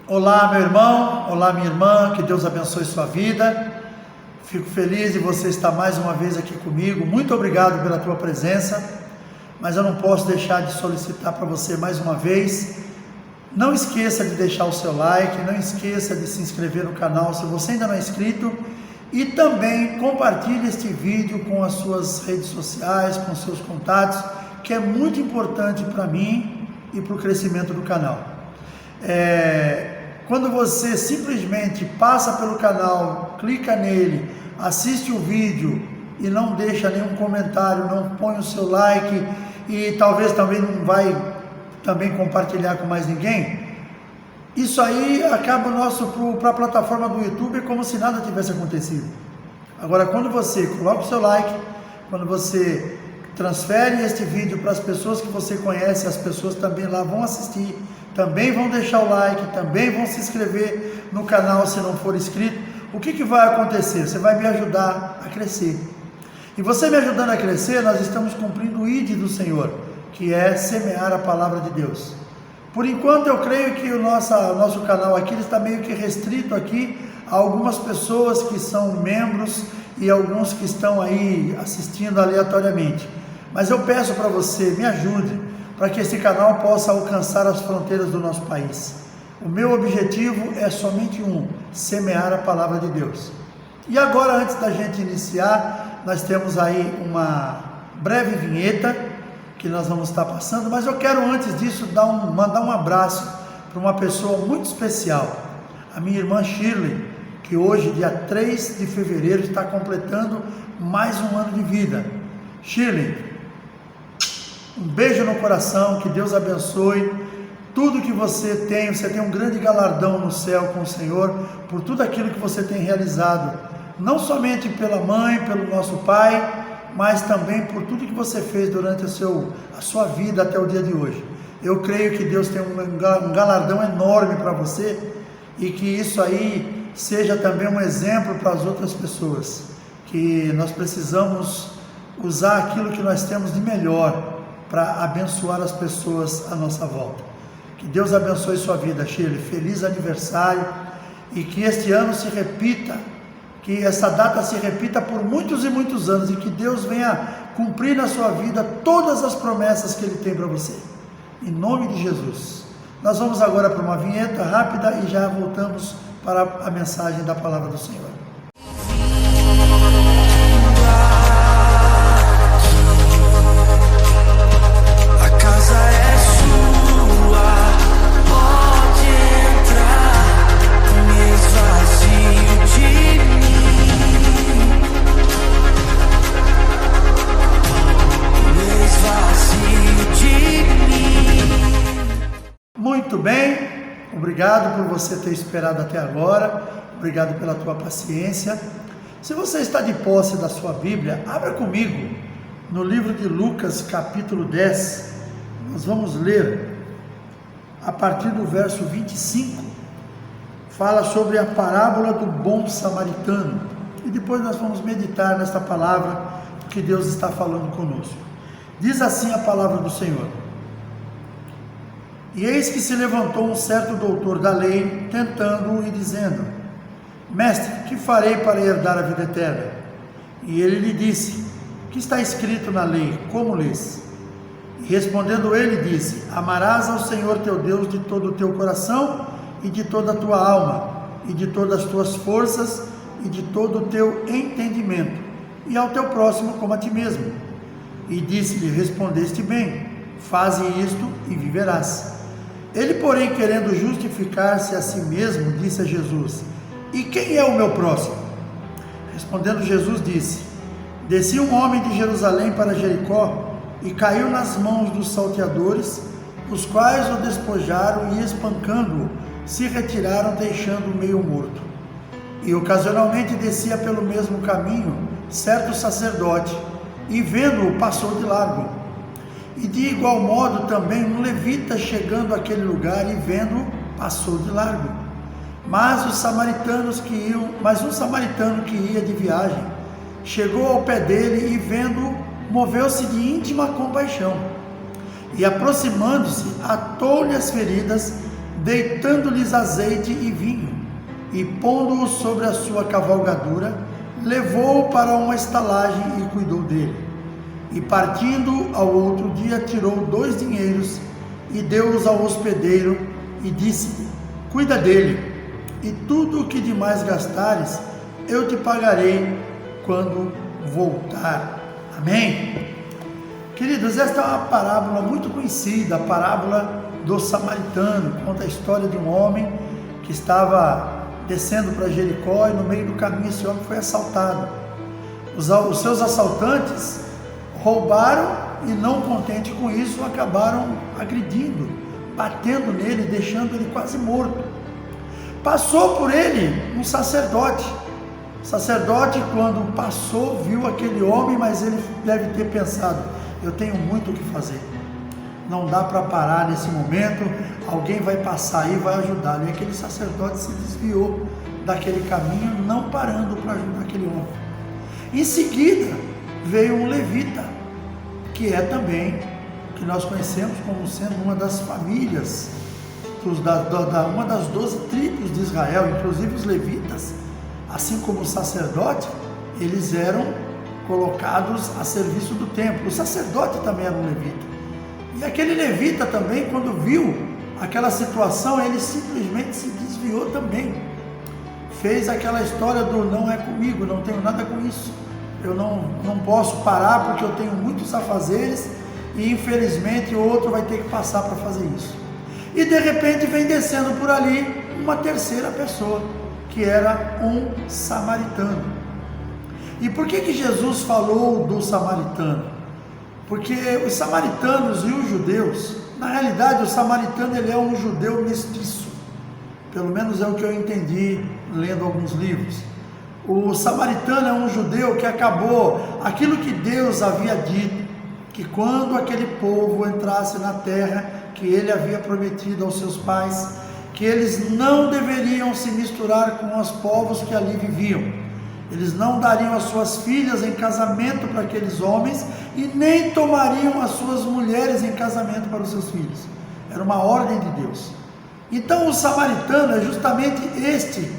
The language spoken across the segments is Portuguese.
Olá, meu irmão, olá, minha irmã, que Deus abençoe sua vida. Fico feliz de você estar mais uma vez aqui comigo. Muito obrigado pela tua presença, mas eu não posso deixar de solicitar para você mais uma vez. Não esqueça de deixar o seu like, não esqueça de se inscrever no canal se você ainda não é inscrito e também compartilhe este vídeo com as suas redes sociais, com seus contatos, que é muito importante para mim e para o crescimento do canal. Quando você simplesmente passa pelo canal, clica nele, assiste o vídeo e não deixa nenhum comentário, não põe o seu like e talvez também não vai também compartilhar com mais ninguém, isso aí acaba para a plataforma do YouTube como se nada tivesse acontecido. Agora, quando você coloca o seu like, quando você transfere este vídeo para as pessoas que você conhece, as pessoas também lá vão assistir, também vão deixar o like, também vão se inscrever no canal se não for inscrito. O que vai acontecer? Você vai me ajudar a crescer. E você me ajudando a crescer, nós estamos cumprindo o ID do Senhor, que é semear a palavra de Deus. Por enquanto eu creio que o nosso canal aqui está meio que restrito aqui a algumas pessoas que são membros e alguns que estão aí assistindo aleatoriamente. Mas eu peço para você, me ajude, para que esse canal possa alcançar as fronteiras do nosso país. O meu objetivo é somente um: semear a palavra de Deus. E agora, antes da gente iniciar, nós temos aí uma breve vinheta que nós vamos estar passando, mas eu quero antes disso mandar um abraço para uma pessoa muito especial, a minha irmã Shirley, que hoje, dia 3 de fevereiro, está completando mais um ano de vida. Shirley, um beijo no coração, que Deus abençoe tudo que você tem um grande galardão no céu com o Senhor, por tudo aquilo que você tem realizado, não somente pela mãe, pelo nosso pai, mas também por tudo que você fez durante a sua vida até o dia de hoje. Eu creio que Deus tem um galardão enorme para você e que isso aí seja também um exemplo para as outras pessoas, que nós precisamos usar aquilo que nós temos de melhor para abençoar as pessoas à nossa volta. Que Deus abençoe sua vida, Shirley. Feliz aniversário e que este ano se repita, que essa data se repita por muitos e muitos anos e que Deus venha cumprir na sua vida todas as promessas que Ele tem para você. Em nome de Jesus. Nós vamos agora para uma vinheta rápida e já voltamos para a mensagem da palavra do Senhor. Muito bem, obrigado por você ter esperado até agora, obrigado pela tua paciência. Se você está de posse da sua Bíblia, abra comigo no livro de Lucas, capítulo 10, nós vamos ler a partir do verso 25, fala sobre a parábola do bom samaritano, e depois nós vamos meditar nesta palavra que Deus está falando conosco. Diz assim a palavra do Senhor: E eis que se levantou um certo doutor da lei, tentando-o e dizendo: Mestre, que farei para herdar a vida eterna? E ele lhe disse: Que está escrito na lei? Como lês? E respondendo ele, disse: Amarás ao Senhor teu Deus de todo o teu coração, e de toda a tua alma, e de todas as tuas forças, e de todo o teu entendimento, e ao teu próximo como a ti mesmo. E disse-lhe: Respondeste bem, faze isto e viverás. Ele, porém, querendo justificar-se a si mesmo, disse a Jesus: E quem é o meu próximo? Respondendo Jesus, disse: Descia um homem de Jerusalém para Jericó e caiu nas mãos dos salteadores, os quais o despojaram e, espancando-o, se retiraram, deixando-o meio morto. E ocasionalmente descia pelo mesmo caminho certo sacerdote, e vendo-o, passou de largo. E de igual modo também um levita, chegando àquele lugar e vendo-o, passou de largo. Mas um samaritano que ia de viagem, chegou ao pé dele e vendo-o, moveu-se de íntima compaixão. E aproximando-se, atou-lhe as feridas, deitando-lhes azeite e vinho, e pondo-o sobre a sua cavalgadura, levou-o para uma estalagem e cuidou dele. E partindo ao outro dia, tirou 2 dinheiros e deu-os ao hospedeiro e disse-lhe: cuida dele, e tudo o que demais gastares, eu te pagarei quando voltar. Amém? Queridos, esta é uma parábola muito conhecida, a parábola do samaritano. Conta a história de um homem que estava descendo para Jericó e no meio do caminho esse homem foi assaltado. Os seus assaltantes roubaram e, não contente com isso, acabaram agredindo, batendo nele, deixando ele quase morto. Passou por ele um sacerdote. O sacerdote, quando passou, viu aquele homem, mas ele deve ter pensado: eu tenho muito o que fazer, não dá para parar nesse momento, alguém vai passar e vai ajudá-lo. E aquele sacerdote se desviou daquele caminho, não parando para ajudar aquele homem. Em seguida veio um levita, que é também, que nós conhecemos como sendo uma das famílias, uma das 12 tribos de Israel. Inclusive os levitas, assim como o sacerdote, eles eram colocados a serviço do templo. O sacerdote também era um levita. E aquele levita também, quando viu aquela situação, ele simplesmente se desviou também. Fez aquela história do: não é comigo, não tenho nada com isso. Eu não posso parar porque eu tenho muitos afazeres e infelizmente o outro vai ter que passar para fazer isso. E de repente vem descendo por ali uma terceira pessoa, que era um samaritano. E por que Jesus falou do samaritano? Porque os samaritanos e os judeus, na realidade o samaritano ele é um judeu mestiço, pelo menos é o que eu entendi lendo alguns livros. O samaritano é um judeu que acabou aquilo que Deus havia dito, que quando aquele povo entrasse na terra que ele havia prometido aos seus pais, que eles não deveriam se misturar com os povos que ali viviam. Eles não dariam as suas filhas em casamento para aqueles homens e nem tomariam as suas mulheres em casamento para os seus filhos. Era uma ordem de Deus. Então o samaritano é justamente este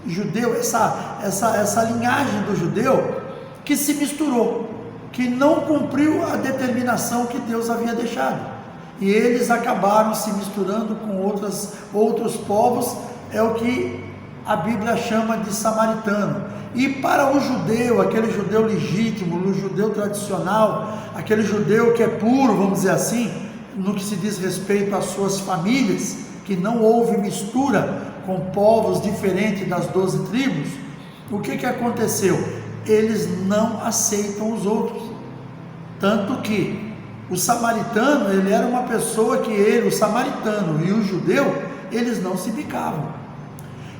judeu, essa linhagem do judeu que se misturou, que não cumpriu a determinação que Deus havia deixado. E eles acabaram se misturando com outros povos, é o que a Bíblia chama de samaritano. E para o judeu, aquele judeu legítimo, o judeu tradicional, aquele judeu que é puro, vamos dizer assim, no que se diz respeito às suas famílias, que não houve mistura com povos diferentes das 12 tribos, o que aconteceu? Eles não aceitam os outros. Tanto que o samaritano, ele era uma pessoa que o samaritano e o judeu, eles não se bicavam.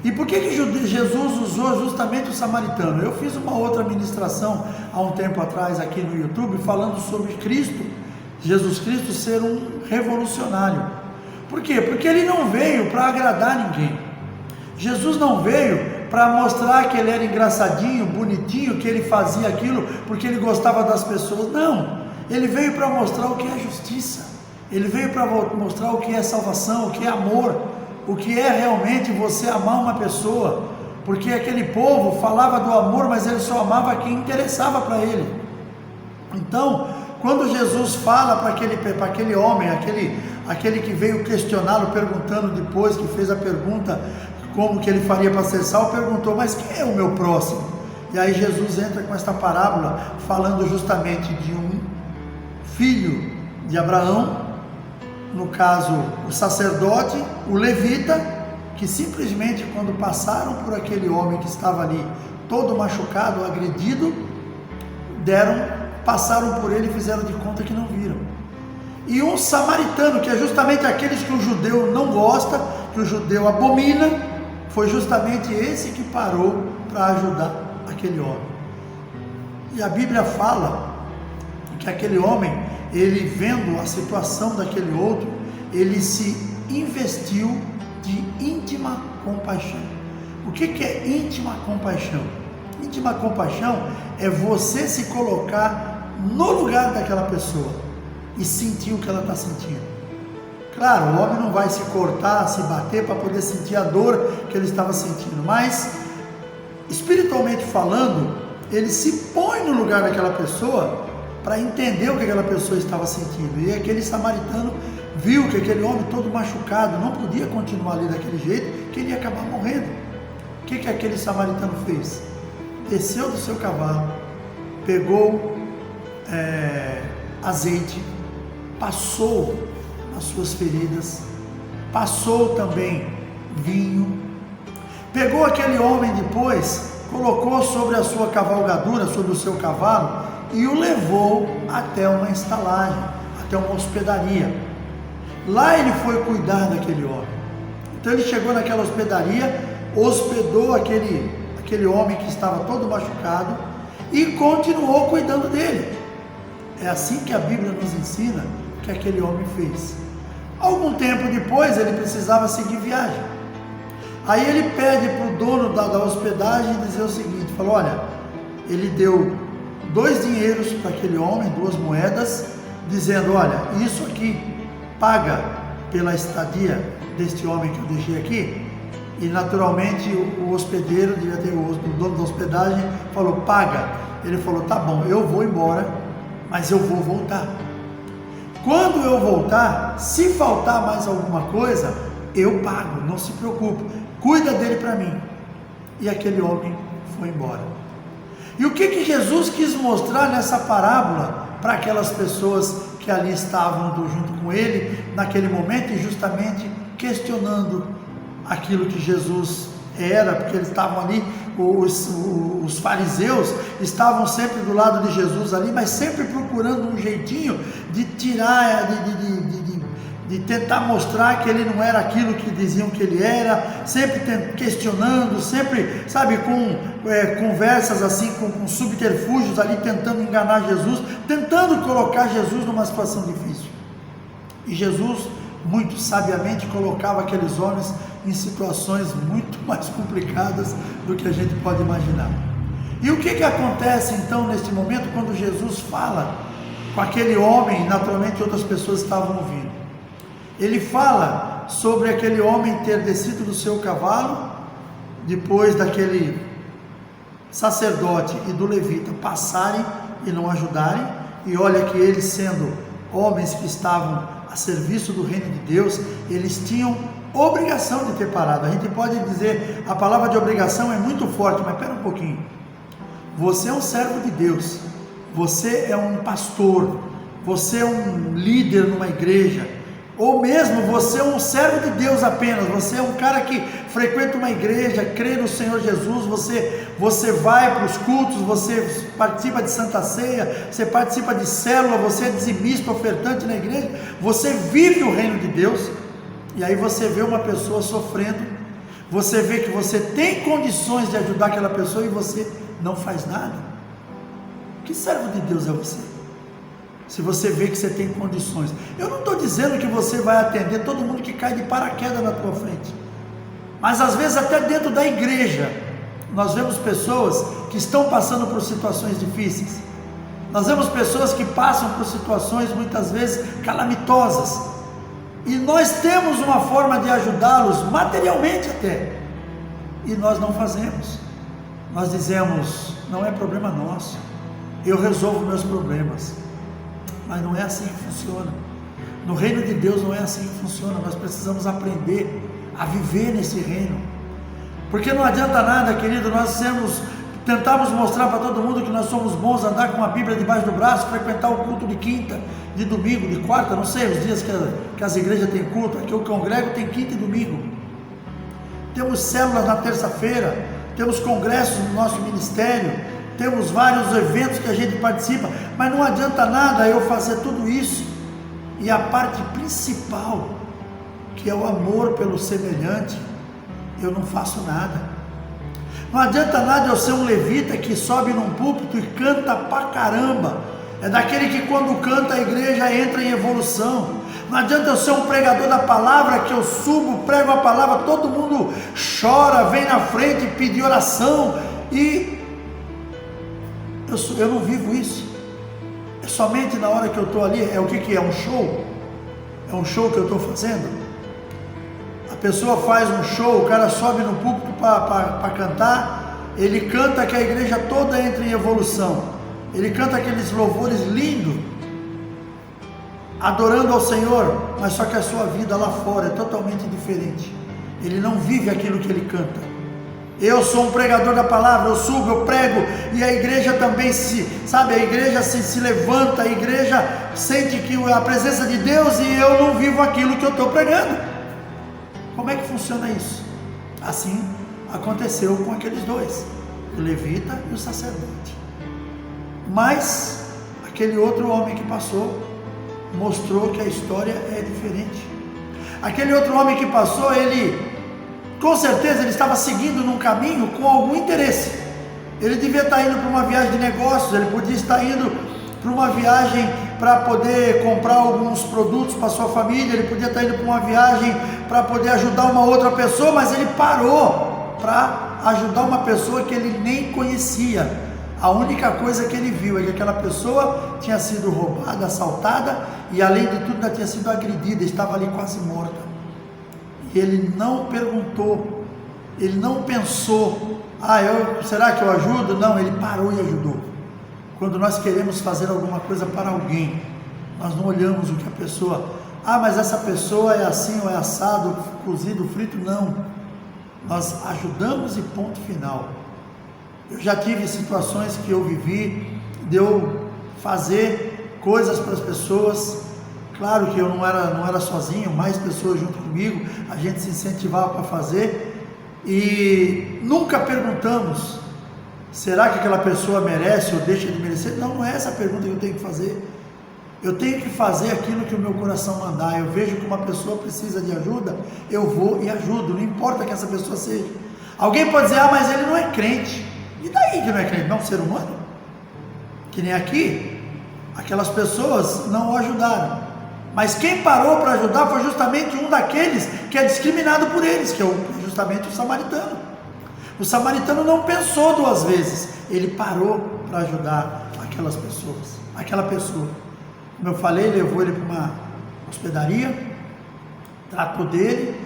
E por que Jesus usou justamente o samaritano? Eu fiz uma outra ministração há um tempo atrás aqui no YouTube, falando sobre Cristo, Jesus Cristo ser um revolucionário. Por quê? Porque ele não veio para agradar ninguém. Jesus não veio para mostrar que ele era engraçadinho, bonitinho, que ele fazia aquilo porque ele gostava das pessoas. Não, ele veio para mostrar o que é justiça, ele veio para mostrar o que é salvação, o que é amor, o que é realmente você amar uma pessoa, porque aquele povo falava do amor, mas ele só amava quem interessava para ele. Então, quando Jesus fala para aquele homem, aquele que veio questioná-lo, perguntando depois, que fez a pergunta, como que ele faria para ser salvo, perguntou: mas quem é o meu próximo? E aí Jesus entra com esta parábola, falando justamente de um filho de Abraão, no caso o sacerdote, o levita, que simplesmente quando passaram por aquele homem que estava ali, todo machucado, agredido, passaram por ele e fizeram de conta que não viram. E um samaritano, que é justamente aqueles que o judeu não gosta, que o judeu abomina, foi justamente esse que parou para ajudar aquele homem. E a Bíblia fala que aquele homem, ele vendo a situação daquele outro, ele se investiu de íntima compaixão. O que é íntima compaixão? Íntima compaixão é você se colocar no lugar daquela pessoa e sentir o que ela está sentindo. Claro, o homem não vai se cortar, se bater para poder sentir a dor que ele estava sentindo, mas espiritualmente falando, ele se põe no lugar daquela pessoa para entender o que aquela pessoa estava sentindo. E aquele samaritano viu que aquele homem todo machucado não podia continuar ali daquele jeito, que ele ia acabar morrendo. O que aquele samaritano fez? Desceu do seu cavalo, pegou azeite, passou nas suas feridas, passou também vinho, pegou aquele homem depois, colocou sobre a sua cavalgadura, sobre o seu cavalo, e o levou até uma estalagem, até uma hospedaria. Lá ele foi cuidar daquele homem. Então ele chegou naquela hospedaria, hospedou aquele homem que estava todo machucado e continuou cuidando dele. É assim que a Bíblia nos ensina que aquele homem fez. Algum tempo depois ele precisava seguir viagem. Aí ele pede para o dono da hospedagem dizer o seguinte, falou, olha, ele deu 2 dinheiros para aquele homem, 2 moedas, dizendo, olha, isso aqui paga pela estadia deste homem que eu deixei aqui. E naturalmente o hospedeiro, o dono da hospedagem falou, paga. Ele falou, tá bom, eu vou embora, mas eu vou voltar. Quando eu voltar, se faltar mais alguma coisa, eu pago, não se preocupe, cuida dele para mim. E aquele homem foi embora. E o que Jesus quis mostrar nessa parábola para aquelas pessoas que ali estavam junto com ele, naquele momento, e justamente questionando aquilo que Jesus era, porque eles estavam ali, os fariseus estavam sempre do lado de Jesus ali, mas sempre procurando um jeitinho de tirar, de tentar mostrar que ele não era aquilo que diziam que ele era, sempre questionando, sempre, sabe, com conversas assim, com subterfúgios ali, tentando enganar Jesus, tentando colocar Jesus numa situação difícil. E Jesus, muito sabiamente, colocava aqueles homens em situações muito mais complicadas do que a gente pode imaginar. E o que acontece então neste momento quando Jesus fala com aquele homem, e naturalmente outras pessoas estavam ouvindo? Ele fala sobre aquele homem ter descido do seu cavalo, depois daquele sacerdote e do levita passarem e não ajudarem, e olha que eles, sendo homens que estavam a serviço do reino de Deus, eles tinham obrigação de ter parado. A gente pode dizer, a palavra de obrigação é muito forte, mas espera um pouquinho. Você é um servo de Deus, você é um pastor, você é um líder numa igreja, ou mesmo você é um servo de Deus apenas, você é um cara que frequenta uma igreja, crê no Senhor Jesus, você vai para os cultos, você participa de Santa Ceia, você participa de célula, você é dizimista, ofertante na igreja, você vive o reino de Deus, e aí você vê uma pessoa sofrendo, você vê que você tem condições de ajudar aquela pessoa e você não faz nada. Que servo de Deus é você? Se você vê que você tem condições. Eu não estou dizendo que você vai atender todo mundo que cai de paraquedas na tua frente, mas às vezes até dentro da igreja, nós vemos pessoas que estão passando por situações difíceis, nós vemos pessoas que passam por situações muitas vezes calamitosas, e nós temos uma forma de ajudá-los, materialmente até, e nós não fazemos. Nós dizemos, não é problema nosso, eu resolvo meus problemas. Mas não é assim que funciona. No reino de Deus não é assim que funciona. Nós precisamos aprender a viver nesse reino. Porque não adianta nada, querido, nós tentarmos mostrar para todo mundo que nós somos bons, andar com uma Bíblia debaixo do braço, frequentar o culto de quinta, de domingo, de quarta, não sei, os dias que as igrejas têm culto. Aqui eu congrego tem quinta e domingo. Temos células na terça-feira, temos congressos no nosso ministério, temos vários eventos que a gente participa, mas não adianta nada eu fazer tudo isso e a parte principal, que é o amor pelo semelhante, eu não faço nada. Não adianta nada eu ser um levita que sobe num púlpito e canta pra caramba, é daquele que quando canta a igreja entra em evolução. Não adianta eu ser um pregador da palavra, que eu subo, prego a palavra, todo mundo chora, vem na frente pedir oração, e eu não vivo isso. É somente na hora que eu estou ali. É o que é? Um show? É um show que eu estou fazendo? A pessoa faz um show, o cara sobe no púlpito para cantar, ele canta que a igreja toda entra em evolução, ele canta aqueles louvores lindos, adorando ao Senhor, mas só que a sua vida lá fora é totalmente diferente. Ele não vive aquilo que ele canta. Eu sou um pregador da palavra, eu subo, eu prego, e a igreja também a igreja se levanta, a igreja sente que a presença de Deus, e eu não vivo aquilo que eu estou pregando. Como é que funciona isso? Assim aconteceu com aqueles dois, o levita e o sacerdote. Mas aquele outro homem que passou mostrou que a história é diferente. Aquele outro homem que passou, com certeza ele estava seguindo num caminho com algum interesse. Ele devia estar indo para uma viagem de negócios, ele podia estar indo para uma viagem para poder comprar alguns produtos para sua família, ele podia estar indo para uma viagem para poder ajudar uma outra pessoa, mas ele parou para ajudar uma pessoa que ele nem conhecia. A única coisa que ele viu é que aquela pessoa tinha sido roubada, assaltada, e além de tudo ainda tinha sido agredida, estava ali quase morta. E ele não perguntou, ele não pensou, será que eu ajudo? Não, ele parou e ajudou. Quando nós queremos fazer alguma coisa para alguém, nós não olhamos o que a pessoa, mas essa pessoa é assim, ou é assado, cozido, frito, não. Nós ajudamos e ponto final. Eu já tive situações que eu vivi, de eu fazer coisas para as pessoas. Claro que eu não era sozinho, mais pessoas junto comigo, a gente se incentivava para fazer, e nunca perguntamos, será que aquela pessoa merece ou deixa de merecer? Não é essa a pergunta que eu tenho que fazer. Eu tenho que fazer aquilo que o meu coração mandar. Eu vejo que uma pessoa precisa de ajuda, eu vou e ajudo, não importa que essa pessoa seja. Alguém pode dizer, mas ele não é crente. E daí que não é crente? Não é um ser humano? Que nem aqui, aquelas pessoas não o ajudaram. Mas quem parou para ajudar foi justamente um daqueles que é discriminado por eles, que é justamente o samaritano. O samaritano não pensou duas vezes, ele parou para ajudar aquela pessoa. Como eu falei, levou ele para uma hospedaria, tratou dele,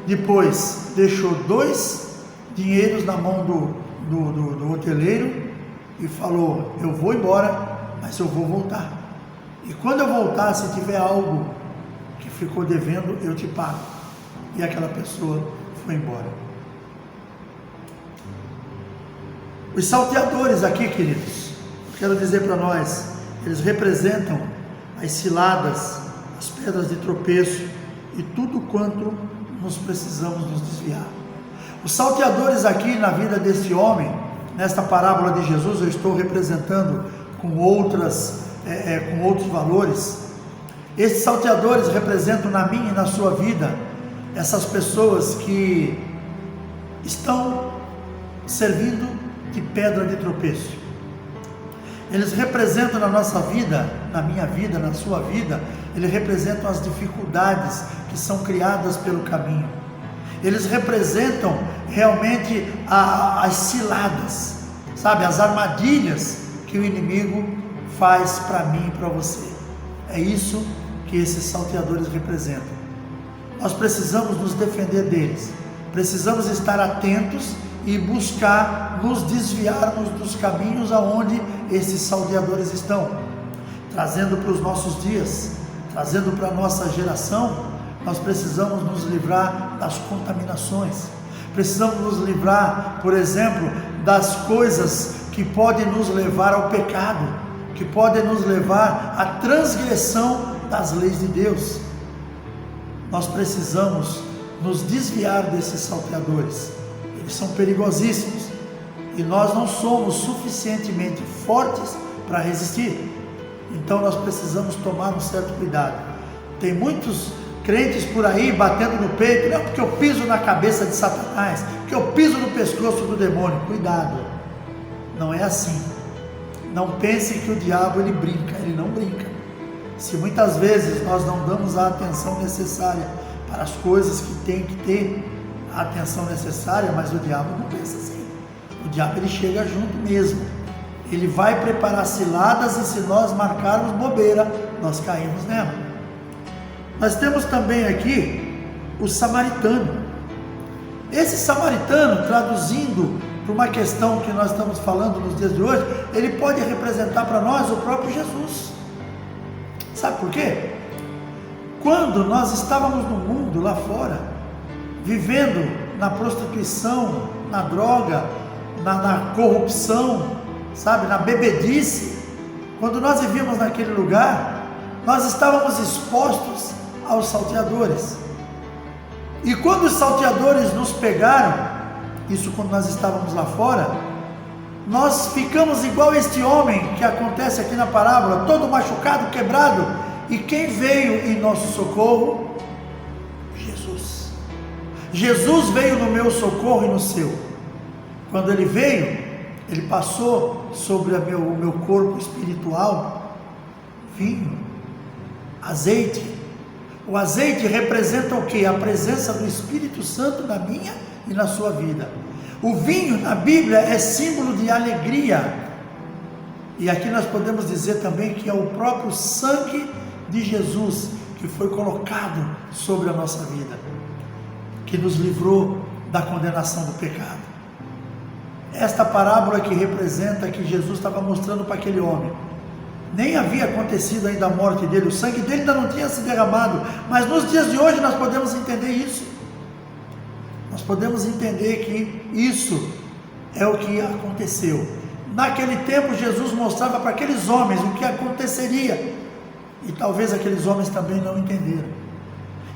depois deixou 2 dinheiros na mão do hoteleiro e falou, eu vou embora, mas eu vou voltar. E quando eu voltar, se tiver algo que ficou devendo, eu te pago. E aquela pessoa foi embora. Os salteadores aqui, queridos, quero dizer para nós, eles representam as ciladas, as pedras de tropeço e tudo quanto nós precisamos nos desviar. Os salteadores aqui na vida desse homem, nesta parábola de Jesus, eu estou representando com outros valores. Esses salteadores representam na minha e na sua vida essas pessoas que estão servindo de pedra de tropeço. Eles representam na nossa vida, na minha vida, na sua vida, eles representam as dificuldades que são criadas pelo caminho. Eles representam realmente as ciladas, as armadilhas que o inimigo faz para mim e para você. É isso que esses salteadores representam. Nós precisamos nos defender deles, precisamos estar atentos e buscar nos desviarmos dos caminhos aonde esses salteadores estão, trazendo para os nossos dias, trazendo para a nossa geração. Nós precisamos nos livrar das contaminações, precisamos nos livrar, por exemplo, das coisas que podem nos levar ao pecado, que podem nos levar à transgressão das leis de Deus. Nós precisamos nos desviar desses salteadores, eles são perigosíssimos, e nós não somos suficientemente fortes para resistir, então nós precisamos tomar um certo cuidado. Tem muitos crentes por aí batendo no peito, não, porque eu piso na cabeça de Satanás, porque eu piso no pescoço do demônio. Cuidado, não é assim. Não pense que o diabo ele brinca, ele não brinca. Se muitas vezes nós não damos a atenção necessária para as coisas que tem que ter a atenção necessária, mas o diabo não pensa assim. O diabo ele chega junto mesmo, ele vai preparar ciladas, e se nós marcarmos bobeira, nós caímos nela. Nós temos também aqui o samaritano. Esse samaritano, traduzindo para uma questão que nós estamos falando nos dias de hoje, ele pode representar para nós o próprio Jesus. Sabe por quê? Quando nós estávamos no mundo lá fora, vivendo na prostituição, na droga, na corrupção, sabe, na bebedice, quando nós vivíamos naquele lugar, nós estávamos expostos aos salteadores. E quando os salteadores nos pegaram, isso quando nós estávamos lá fora, nós ficamos igual este homem que acontece aqui na parábola, todo machucado, quebrado. E quem veio em nosso socorro? Jesus. Jesus veio no meu socorro e no seu. Quando ele veio, ele passou sobre o meu corpo espiritual vinho, azeite. O azeite representa o que? A presença do Espírito Santo na minha e na sua vida. O vinho na Bíblia é símbolo de alegria. E aqui nós podemos dizer também que é o próprio sangue de Jesus que foi colocado sobre a nossa vida, que nos livrou da condenação do pecado. Esta parábola que representa que Jesus estava mostrando para aquele homem, nem havia acontecido ainda a morte dele, o sangue dele ainda não tinha se derramado, mas nos dias de hoje nós podemos entender isso. Nós podemos entender que isso é o que aconteceu. Naquele tempo Jesus mostrava para aqueles homens o que aconteceria, e talvez aqueles homens também não entenderam.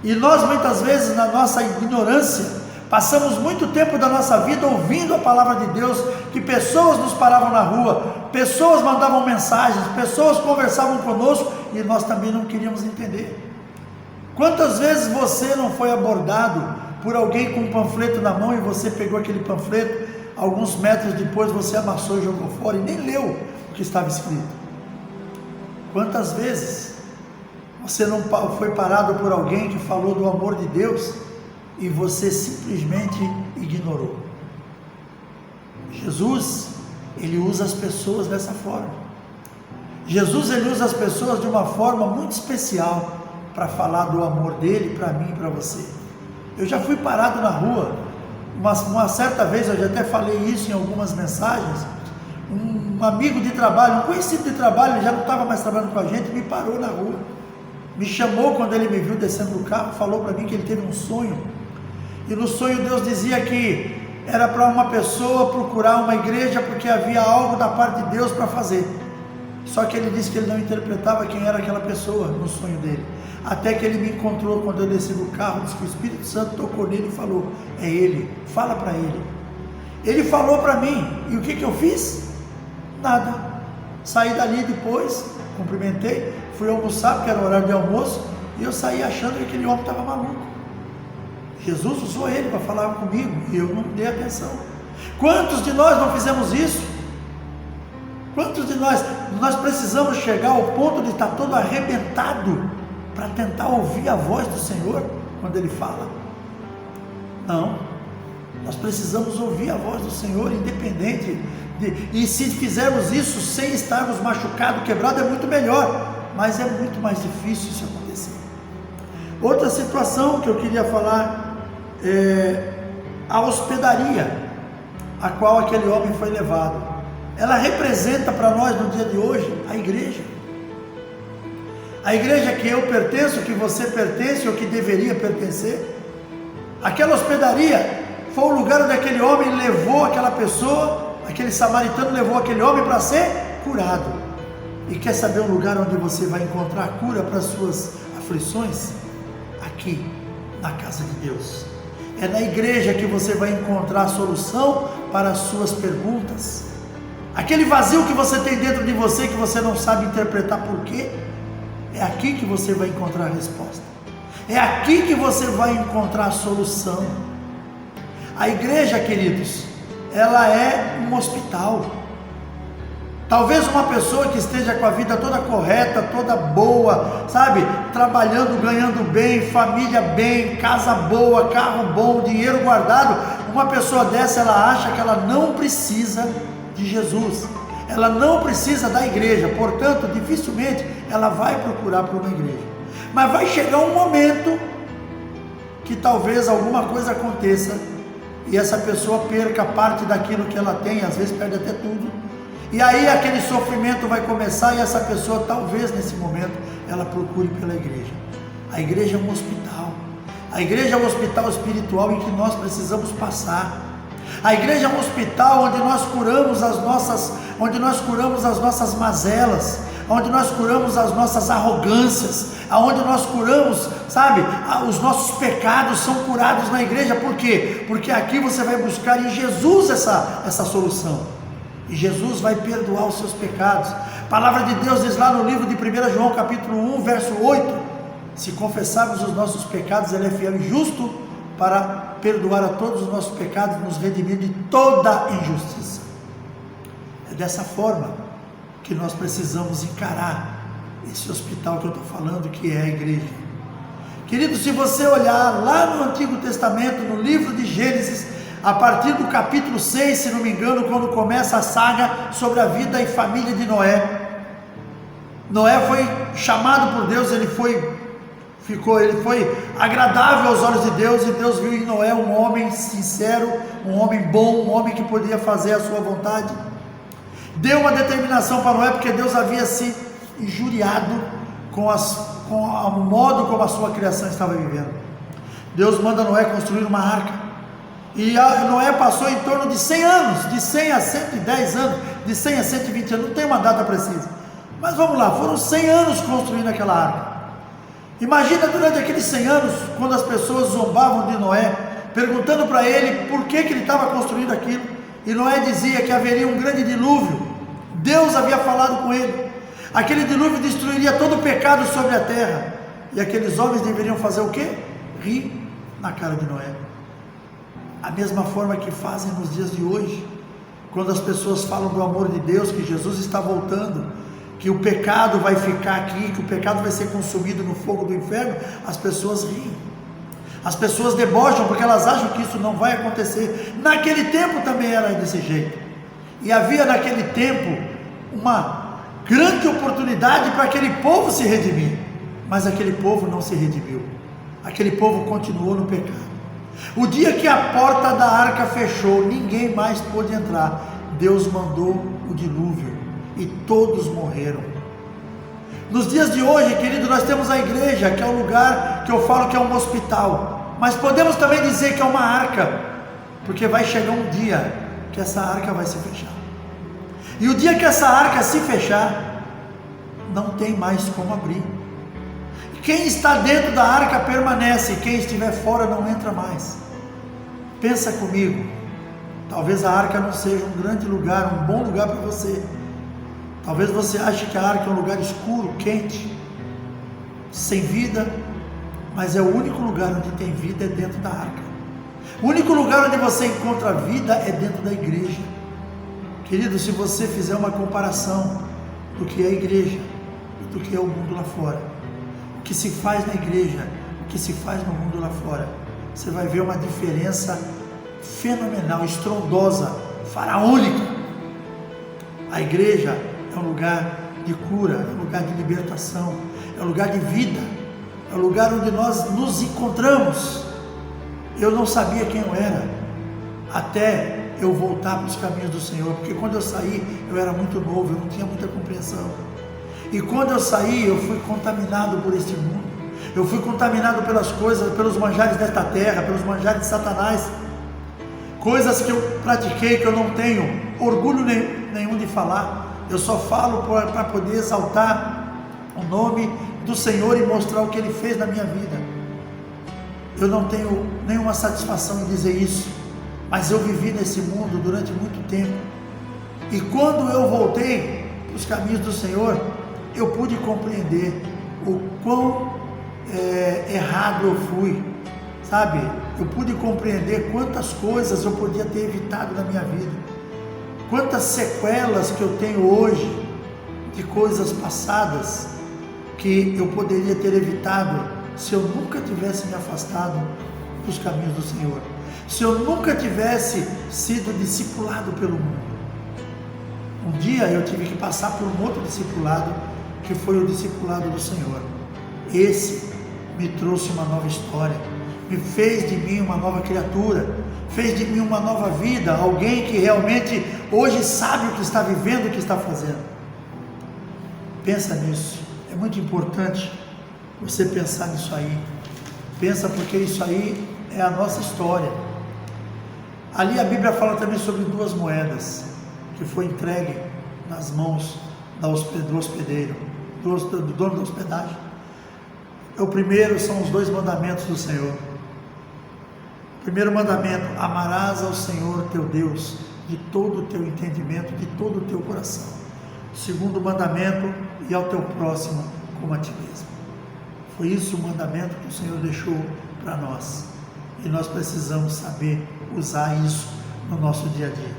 E nós muitas vezes, na nossa ignorância, passamos muito tempo da nossa vida ouvindo a palavra de Deus, que pessoas nos paravam na rua, pessoas mandavam mensagens, pessoas conversavam conosco, e nós também não queríamos entender. Quantas vezes você não foi abordado por alguém com um panfleto na mão, e você pegou aquele panfleto, alguns metros depois você amassou e jogou fora, e nem leu o que estava escrito? Quantas vezes você não foi parado por alguém que falou do amor de Deus, e você simplesmente ignorou? Jesus, ele usa as pessoas dessa forma. Jesus, ele usa as pessoas de uma forma muito especial para falar do amor dele para mim e para você. Eu já fui parado na rua, uma certa vez, eu já até falei isso em algumas mensagens. Um amigo de trabalho, um conhecido de trabalho, ele já não estava mais trabalhando com a gente, me parou na rua, me chamou quando ele me viu descendo do carro, falou para mim que ele teve um sonho, e no sonho Deus dizia que era para uma pessoa procurar uma igreja porque havia algo da parte de Deus para fazer. Só que ele disse que ele não interpretava quem era aquela pessoa no sonho dele, até que ele me encontrou quando eu desci do carro, disse que o Espírito Santo tocou nele e falou: é ele, fala para ele. Ele falou para mim, e o que eu fiz? Nada. Saí dali depois, cumprimentei, fui almoçar porque era horário de almoço, e eu saí achando que aquele homem estava maluco. Jesus usou ele para falar comigo e eu não dei atenção. Quantos de nós não fizemos isso? Quantos de nós precisamos chegar ao ponto de estar todo arrebentado para tentar ouvir a voz do Senhor quando Ele fala? Não, nós precisamos ouvir a voz do Senhor independente e se fizermos isso sem estarmos machucados, quebrados, é muito melhor, mas é muito mais difícil isso acontecer. Outra situação que eu queria falar é a hospedaria a qual aquele homem foi levado. Ela representa para nós no dia de hoje a igreja. A igreja que eu pertenço, que você pertence ou que deveria pertencer. Aquela hospedaria foi o lugar onde aquele homem levou aquela pessoa, aquele samaritano levou aquele homem para ser curado. E quer saber um lugar onde você vai encontrar cura para as suas aflições? Aqui, na casa de Deus. É na igreja que você vai encontrar a solução para as suas perguntas. Aquele vazio que você tem dentro de você, que você não sabe interpretar por quê, é aqui que você vai encontrar a resposta. É aqui que você vai encontrar a solução. A igreja, queridos, ela é um hospital. Talvez uma pessoa que esteja com a vida toda correta, toda boa, sabe, trabalhando, ganhando bem, família bem, casa boa, carro bom, dinheiro guardado, uma pessoa dessa, ela acha que ela não precisa de Jesus, ela não precisa da igreja, portanto, dificilmente ela vai procurar por uma igreja. Mas vai chegar um momento que talvez alguma coisa aconteça e essa pessoa perca parte daquilo que ela tem, às vezes perde até tudo. E aí aquele sofrimento vai começar e essa pessoa, talvez nesse momento, ela procure pela igreja. A igreja é um hospital. A igreja é um hospital espiritual em que nós precisamos passar. A igreja é um hospital onde nós curamos as nossas mazelas, onde nós curamos as nossas arrogâncias, aonde nós curamos, sabe, os nossos pecados são curados na igreja. Por quê? Porque aqui você vai buscar em Jesus essa solução, e Jesus vai perdoar os seus pecados. A palavra de Deus diz lá no livro de 1 João capítulo 1, verso 8, se confessarmos os nossos pecados, Ele é fiel e justo para perdoar a todos os nossos pecados e nos redimir de toda injustiça. É dessa forma que nós precisamos encarar esse hospital que eu estou falando, que é a igreja. Querido, se você olhar lá no Antigo Testamento, no livro de Gênesis, a partir do capítulo 6, se não me engano, quando começa a saga sobre a vida e família de Noé. Noé foi chamado por Deus, ele foi agradável aos olhos de Deus, e Deus viu em Noé um homem sincero, um homem bom, um homem que podia fazer a sua vontade. Deu uma determinação para Noé, porque Deus havia se injuriado com o modo como a sua criação estava vivendo. Deus manda Noé construir uma arca, e Noé passou em torno de 100 anos, de 100 a 110 anos, de 100 a 120 anos, não tem uma data precisa, mas vamos lá, foram 100 anos construindo aquela arca. Imagina durante aqueles 100 anos, quando as pessoas zombavam de Noé, perguntando para ele por que ele estava construindo aquilo, e Noé dizia que haveria um grande dilúvio. Deus havia falado com ele, aquele dilúvio destruiria todo o pecado sobre a terra, e aqueles homens deveriam fazer o quê? Rir na cara de Noé. A mesma forma que fazem nos dias de hoje, quando as pessoas falam do amor de Deus, que Jesus está voltando, que o pecado vai ficar aqui, que o pecado vai ser consumido no fogo do inferno, as pessoas riem, as pessoas debocham, porque elas acham que isso não vai acontecer. Naquele tempo também era desse jeito, e havia naquele tempo uma grande oportunidade para aquele povo se redimir, mas aquele povo não se redimiu, aquele povo continuou no pecado. O dia que a porta da arca fechou, ninguém mais pôde entrar, Deus mandou o dilúvio, e todos morreram. Nos dias de hoje, querido, nós temos a igreja, que é um lugar que eu falo que é um hospital, mas podemos também dizer que é uma arca, porque vai chegar um dia que essa arca vai se fechar, e o dia que essa arca se fechar, não tem mais como abrir. Quem está dentro da arca permanece, quem estiver fora não entra mais. Pensa comigo, talvez a arca não seja um grande lugar, um bom lugar para você. Talvez você ache que a arca é um lugar escuro, quente, sem vida, mas é o único lugar onde tem vida, é dentro da arca. O único lugar onde você encontra vida é dentro da igreja. Querido, se você fizer uma comparação do que é a igreja e do que é o mundo lá fora, o que se faz na igreja, o que se faz no mundo lá fora, você vai ver uma diferença fenomenal, estrondosa, faraônica. A igreja é um lugar de cura, é um lugar de libertação, é um lugar de vida, é um lugar onde nós nos encontramos. Eu não sabia quem eu era, até eu voltar para os caminhos do Senhor, porque quando eu saí, eu era muito novo, eu não tinha muita compreensão, e quando eu saí, eu fui contaminado por este mundo, eu fui contaminado pelas coisas, pelos manjares desta terra, pelos manjares de Satanás, coisas que eu pratiquei, que eu não tenho orgulho nenhum de falar. Eu só falo para poder exaltar o nome do Senhor e mostrar o que Ele fez na minha vida. Eu não tenho nenhuma satisfação em dizer isso, mas eu vivi nesse mundo durante muito tempo, e quando eu voltei para os caminhos do Senhor, eu pude compreender o quão errado eu fui, sabe? Eu pude compreender quantas coisas eu podia ter evitado na minha vida, quantas sequelas que eu tenho hoje de coisas passadas que eu poderia ter evitado se eu nunca tivesse me afastado dos caminhos do Senhor, se eu nunca tivesse sido discipulado pelo mundo. Um dia eu tive que passar por um outro discipulado, que foi o discipulado do Senhor. esse me trouxe uma nova história, me fez de mim uma nova criatura, fez de mim uma nova vida, alguém que realmente hoje sabe o que está vivendo, o que está fazendo. Pensa nisso, é muito importante você pensar nisso aí. Pensa, porque isso aí é a nossa história. Ali a Bíblia fala também sobre 2 moedas que foi entregue nas mãos do hospedeiro, do dono da hospedagem. O primeiro são os 2 mandamentos do Senhor. O primeiro mandamento: amarás ao Senhor teu Deus de todo o teu entendimento, de todo o teu coração. O segundo mandamento: e ao teu próximo como a ti mesmo. Foi isso o mandamento que o Senhor deixou para nós, e nós precisamos saber usar isso no nosso dia a dia.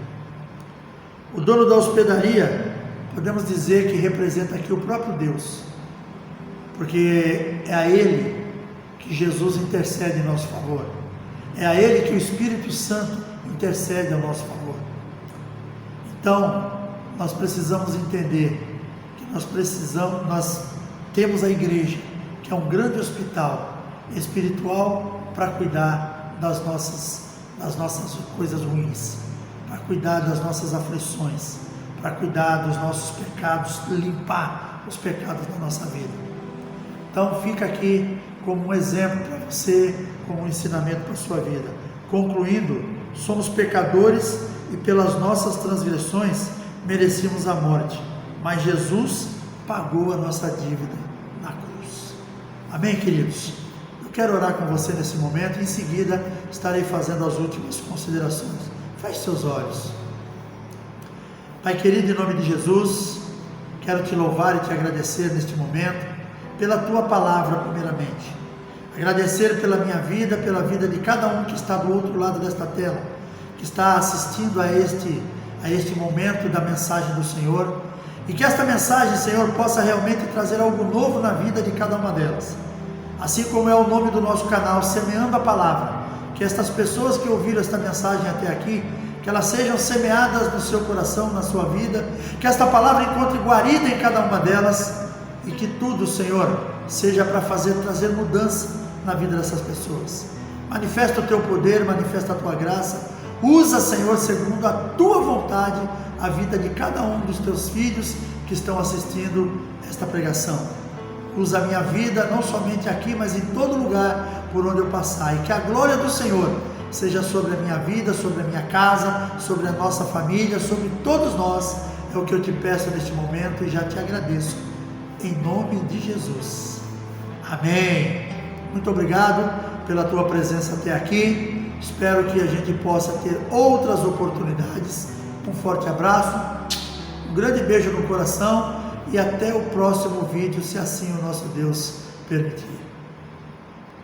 O dono da hospedaria, podemos dizer que representa aqui o próprio Deus, porque é a Ele que Jesus intercede em nosso favor, é a Ele que o Espírito Santo intercede ao nosso favor. Então, nós precisamos entender que nós temos a igreja, que é um grande hospital espiritual para cuidar das nossas coisas ruins, para cuidar das nossas aflições, para cuidar dos nossos pecados, limpar os pecados da nossa vida. Então fica aqui como um exemplo para você, como um ensinamento para a sua vida. Concluindo, somos pecadores e pelas nossas transgressões merecíamos a morte, mas Jesus pagou a nossa dívida na cruz. Amém, queridos? Eu quero orar com você nesse momento, e em seguida estarei fazendo as últimas considerações. Feche seus olhos. Pai querido, em nome de Jesus, quero te louvar e te agradecer neste momento, pela tua palavra primeiramente. Agradecer pela minha vida, pela vida de cada um que está do outro lado desta tela, que está assistindo a este momento da mensagem do Senhor, e que esta mensagem, Senhor, possa realmente trazer algo novo na vida de cada uma delas. Assim como é o nome do nosso canal, Semeando a Palavra, que estas pessoas que ouviram esta mensagem até aqui, que elas sejam semeadas no seu coração, na sua vida, que esta palavra encontre guarida em cada uma delas, e que tudo, Senhor, seja para trazer mudança na vida dessas pessoas. Manifesta o teu poder, manifesta a tua graça, usa, Senhor, segundo a tua vontade, a vida de cada um dos teus filhos que estão assistindo esta pregação. Usa a minha vida, não somente aqui, mas em todo lugar por onde eu passar, e que a glória do Senhor seja sobre a minha vida, sobre a minha casa, sobre a nossa família, sobre todos nós. É o que eu te peço neste momento, e já te agradeço, em nome de Jesus. Amém. Muito obrigado pela tua presença até aqui. Espero que a gente possa ter outras oportunidades. Um forte abraço, um grande beijo no coração, e até o próximo vídeo, se assim o nosso Deus permitir.